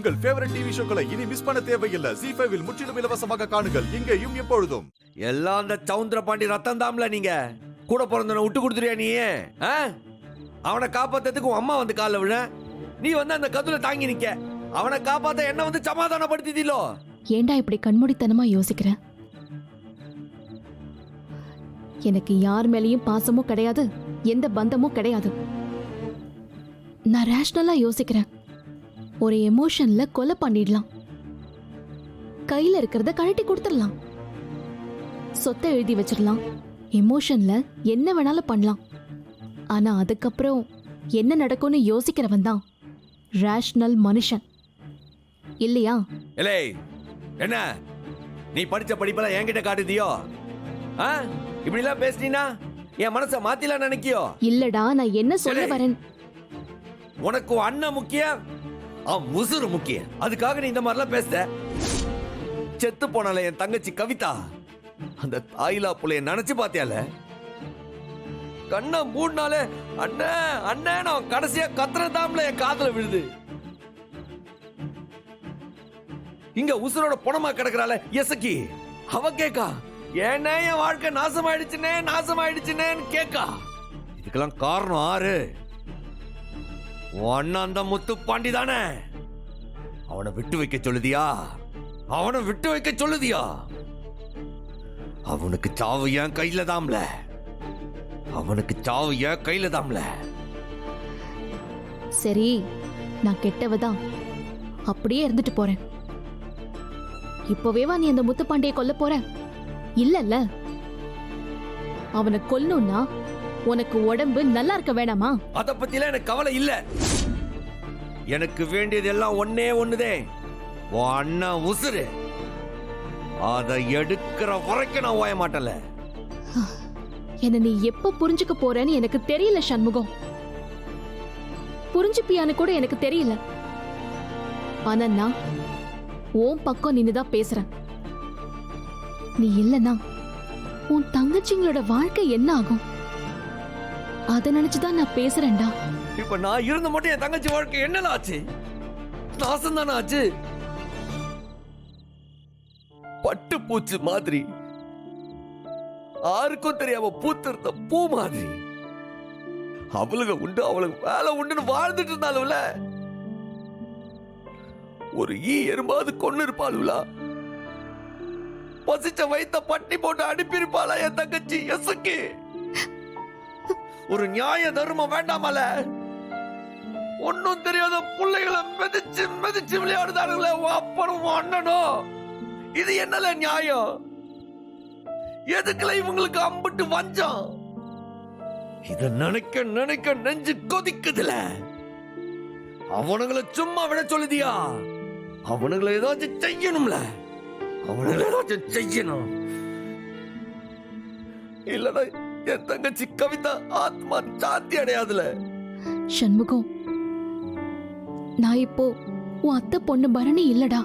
உங்கள் favourite TV ஷோக்களை இனி miss பண்ண தேவையில்லை. ZEE5 இல் முற்றிலும் இலவசமாக காணுங்கள். இங்கேயும் எப்பொழுதும். எல்லாம் அந்த சவுந்தர பாண்டி ரத்தம் தாம்ல. நீங்க கூட பிறந்தவனை விட்டு கொடுத்துறியா நீ? அவனை காப்பாத்துறதுக்கு உன் அம்மா வந்து காலில் விழ, நீ வந்து அந்த கதுல தாங்கி நிக்க. அவனை காப்பாத்த என்ன வந்து சமாதானப்படுத்திட்டீலோ? ஏண்டா இப்படி கண்மூடித்தனமா யோசிக்கிற? எனக்கு யார் மேலேயும் பாசமும் கிடையாது, எந்த பந்தமும் கிடையாது. நான் ரேஷனலா யோசிக்கிறேன். ஒரு எமோஷன்ல கொலை பண்ணிடலாம், கையில இருக்கிறத கழட்டி கொடுத்துடலாம், சொத்தை எழுதி வச்சிடலாம், எமோஷன்ல என்ன வேணாலும் பண்ணலாம். ஆனா அதுக்கப்புறம் என்ன நடக்கும்னு யோசிக்கிறவன் தான் ரேஷனல் மனுஷன் இல்லையா? என்ன நீ படிச்ச படிப்பெல்லாம் என்கிட்ட காட்டுதியோ? இப்படி எல்லாம் பேசினா என் மனச மாத்திலாம் நினைக்கியோ? இல்லடா, நான் என்ன சொல்ல வரேன். உனக்கு அண்ணன் முக்கியம், முசுறு முக்கியம். அதுக்காக நீ இந்த மாதிரிலாம் பேச. செத்து போனால என் தங்கச்சி கவிதா, அந்த தாயிலா புள்ளைய நினைச்சு பாத்தியால? கண்ணை மூடினாலே அண்ணன் அண்ணன் நான் கடைசியா கத்துறதாம்ல என் காதுல விழுது. இங்க உசுரோட பணமா கிடக்குறால எசக்கி, அவ கேக்கா ஏன்னா என் வாழ்க்கை நாசமாயிடுச்சுனே நாசமாயிடுச்சுனேன்னு கேக்கா. இதுக்கெல்லாம் காரணம் ஆறு அண்ணன் அந்த முத்து பாண்டி தானே. அவனை விட்டு வைக்க சொல்லுதியா? அவனை விட்டு வைக்க சொல்லுதியா? அவனுக்கு சாவு என் கையில தாம்ல. அவனுக்கு சாவு என் கையில தாம்ல. சரி, நான் கெட்டவதான், அப்படியே இருந்துட்டு போறேன். இப்பவேவா நீ அந்த முத்துப்பாண்டியை கொல்ல போற? இல்லல்ல, அவனை கொல்லணும்னா உனக்கு உடம்பு நல்லா இருக்க வேணாமா? அத பத்திலாம் எனக்கு கவலை இல்ல. எனக்கு வேண்டியது எல்லாம் ஒன்னே ஒண்ணுதே, உன் அண்ணன் உசுரு. அதை எடுக்கிற வரைக்கும் நான் ஓய மாட்டல. என்ன நீ எப்ப புரிஞ்சுக்க போறேன்னு எனக்கு தெரியல சண்முகம். புரிஞ்சுப்பியான்னு கூட எனக்கு தெரியல. ஆனா நான் உன் பக்கம் நின்னுதான் பேசுறேன். நீ இல்லனா உன் தங்கச்சிங்களோட வாழ்க்கை என்ன ஆகும்? அத நினைச்சுதான் நான் பேசுறேன்டா. இப்ப நான் இருந்த மட்டும் என் தங்கச்சி வாழ்க்கை என்னல ஆச்சு? நாசம் தானே ஆச்சு. பட்டு பூச்சி மாதிரி, யாருக்கும் தெரியாம பூத்திருந்த பூ மாதிரி, அவளுங்க உண்டு அவளுக்கு வேலை உண்டுன்னு வாழ்ந்துட்டு இருந்தாலும்ல. ஒரு எறும்பாவது கொண்டு இருப்பாளுங்களா? பசிச்ச வயித்த பட்டி போட்டு அனுப்பியிருப்பாளா என் தங்கச்சி எசுக்கு? ஒரு நியாய தர்மம் வேண்டாமல? ஒன்னும் தெரியாத பிள்ளைகளை மிதிச்சு மிதிச்சு விளையாடுதானுங்களே அப்பனும் அண்ணனும். இது என்னல நியாயம்? எதுக்குல இவங்களுக்கு அம்பிட்டு வஞ்சம்? இத நினைக்க நினைக்க நெஞ்சு கொதிக்குதுல. அவனுங்களை சும்மா விட சொல்லுதியா? அவனுங்களை ஏதாச்சும் செய்யணும்ல. அவனுங்களை ஏதாச்சும் செய்யணும். இல்லடா என் தங்கச்சி கவிதா ஆத்மா சாந்தி அடையாதுல. சண்முகம், நான் இப்போ உன் அத்தை பொண்ணு பரணி இல்லடா,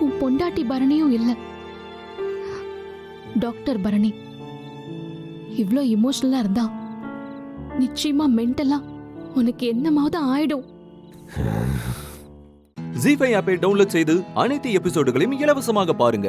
உன் பொண்டாட்டி பரணியும் இல்ல, டாக்டர் பரணி. இவ்ளோ இமோஷனலா இருந்தா நிச்சயமா மென்டலா உனக்கு என்னமாவது ஆயிடும். ZEE5 ஆப்பை டவுன்லோட் செய்து அனைத்து எபிசோடுகளையும் இலவசமாக பாருங்க.